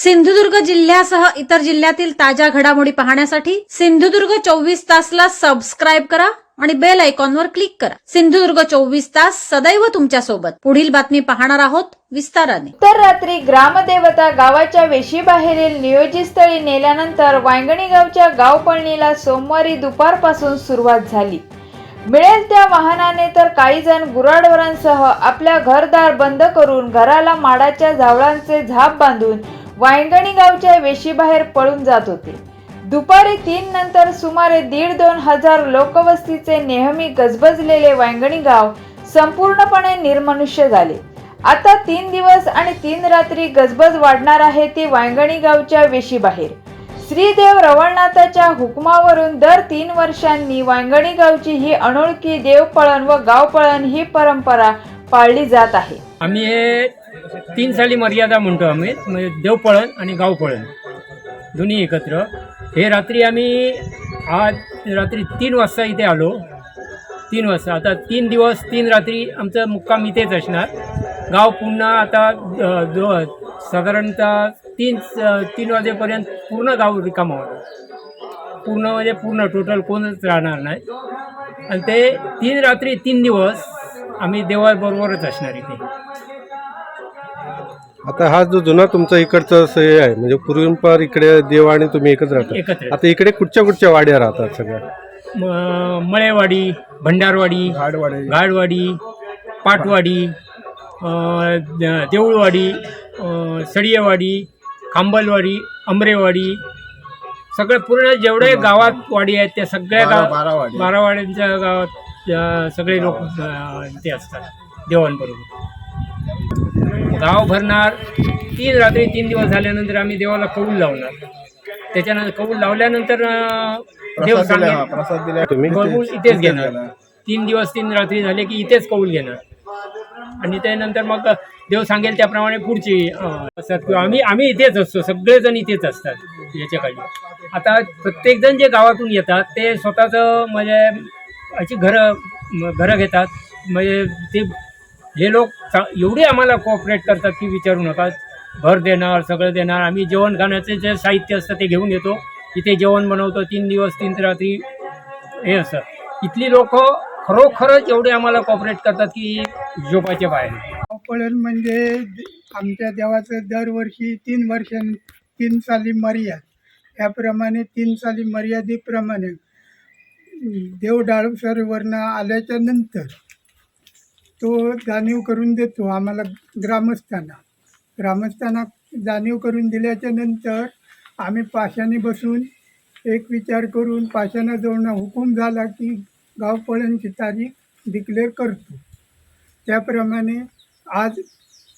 सिंधुदुर्ग जिल्ह्यासह इतर जिल्ह्यातील ताज्या घडामोडी पाहण्यासाठी सिंधुदुर्ग 24 तासला सबस्क्राइब करा आणि बेल आयकॉनवर क्लिक करा। सिंधुदुर्ग 24 तास सदैव तुमच्या सोबत। पुढील बातमी पाहणार आहोत विस्ताराने। तर रात्री ग्रामदेवता गावाच्या वेशीबाहेरील नियोजित स्थळी नेल्यानंतर वांगणी गावच्या गावपळणीला सोमवारी दुपारपासून सुरुवात झाली। मिळेल त्या वाहनाने तर काही जण गुराढोरांसह आपल्या घरदार बंद करून घराला माडाच्या झावळांचे झाप बांधून वांगणी गावच्या वेशीबाहेर पळून जात होते। दुपारी 3 नंतर सुमारे 1,5-2 हजार लोकवस्तीचे नेहमी गजबजलेले वांगणी गाव संपूर्णपणे निर्मनुष्य झाले। आता 3 दिवस आणि 3 रात्री गजबज वाढणार आहे ती वांगणी गावच्या वेशीबाहेर। श्रीदेव रवळनाथाच्या हुकमावरून दर 3 वर्षांनी वांगणी गावची ही अनोळखी देवपळण व गावपळण ही परंपरा पाळली जात आहे। आम्ही हे 3 साली मर्यादा म्हणतो आम्ही, म्हणजे देवपळण आणि गावपळण दोन्ही एकत्र। हे रात्री आम्ही आज रात्री 3 वाजता इथे आलो। 3 वाजता आता 3 दिवस 3 रात्री आमचं मुक्काम इथेच असणार। गाव पुन्हा आता साधारणतः 3 वाजेपर्यंत पूर्ण गाव रिकामं होतं। पूर्ण म्हणजे पूर्ण टोटल कोणच राहणार नाही। आणि ते 3 रात्री 3 दिवस आम्ही देवाबरोबरच असणार इथे। आता हा जो जुना तुमचा इकडचा हे आहे, म्हणजे पूर्वीपार इकडे देव आणि तुम्ही एकत्र राहता। आता इकडे कुठच्या वाड्या राहतात सगळ्या? मळेवाडी, भंडारवाडी, गाडवाडी, पाटवाडी, देऊळवाडी, सडियेवाडी, खांबलवाडी, अमरेवाडी, सगळे पूर्ण जेवढे गावात वाडी आहेत त्या सगळ्या 12 वाड्यांच्या गावात सगळे लोक ते असतात देवांबरोबर। गाव भरणार। 3 रात्री 3 दिवस झाल्यानंतर आम्ही देवाला कौल लावणार। त्याच्यानंतर कौल लावल्यानंतर देव सांगेल कौल इथेच घेणार। 3 दिवस 3 रात्री झाले की इथेच कौल घेणार आणि त्यानंतर मग देव सांगेल त्याप्रमाणे पुढची असतात किंवा आम्ही इथेच असतो। सगळेजण इथेच असतात याच्या खाली। आता प्रत्येकजण जे गावातून येतात ते स्वतःचं म्हणजे अशी घरं घेतात। म्हणजे ते हे लोक एवढे आम्हाला कोऑपरेट करतात की विचारू नका। घर देणार, सगळं देणार। आम्ही जेवण खाण्याचे जे साहित्य असतं ते घेऊन येतो, इथे जेवण बनवतो। 3 दिवस 3 रात्री हे असतं। इथली लोक खरोखरच एवढे आम्हाला कोऑपरेट करतात की झोपाच्या बाहेर। गावपळण म्हणजे आमच्या देवाचं दरवर्षी 3 साली मर्याद, त्याप्रमाणे 3 साली मर्यादेप्रमाणे देव डाळूसरवरनं आल्याच्या नंतर तो जाणीव करून देतो आम्हाला ग्रामस्थांना जाणीव करून दिल्याच्या नंतर आम्ही पाशाने बसून एक विचार करून पाशाणाजवळनं हुकूम झाला की गावपळणची तारीख डिक्लेअर करतो। त्याप्रमाणे आज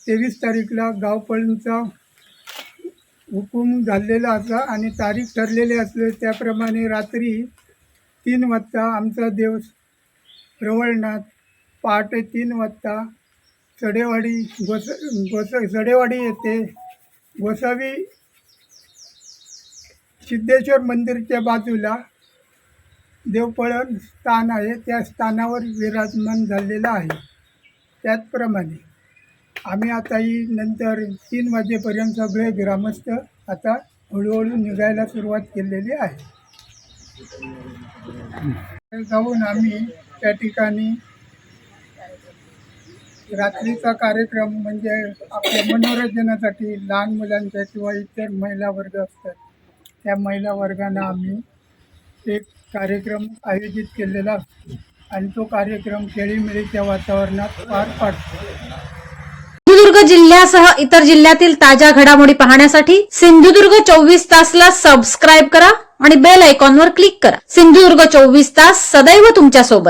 23 तारीखला गावपळणचा हुकूम झालेला असा आणि तारीख ठरलेली असले त्याप्रमाणे रात्री 3 वाजता आमचा देव रवळनाथ पहाटे 3 वाजता सडेवाडी येथे गोसावी सिद्धेश्वर मंदिरच्या बाजूला देवपळण स्थान आहे, त्या स्थानावर विराजमान झालेला आहे। त्याचप्रमाणे आम्ही आताही नंतर 3 वाजेपर्यंत सगळे ग्रामस्थ आता हळूहळू निघायला सुरुवात केलेली आहे। जाऊन आम्ही त्या ठिकाणी रात्रीचा कार्यक्रम म्हणजे आपल्या मनोरंजनासाठी लहान मुलांच्या किंवा इतर महिला वर्ग असतात त्या महिला वर्गांना आम्ही एक कार्यक्रम आयोजित केलेला असतो आणि तो कार्यक्रम खेळीमेळीच्या वातावरणात पार पाडतो। सिंधुदुर्ग जिल्ह्यासह इतर जिल्ह्यातील ताज्या घडामोडी पाहण्यासाठी सिंधुदुर्ग 24 तासला सबस्क्राइब करा आणि बेल आयकॉनवर क्लिक करा। सिंधुदुर्ग 24 तास सदैव तुमच्या सोबत।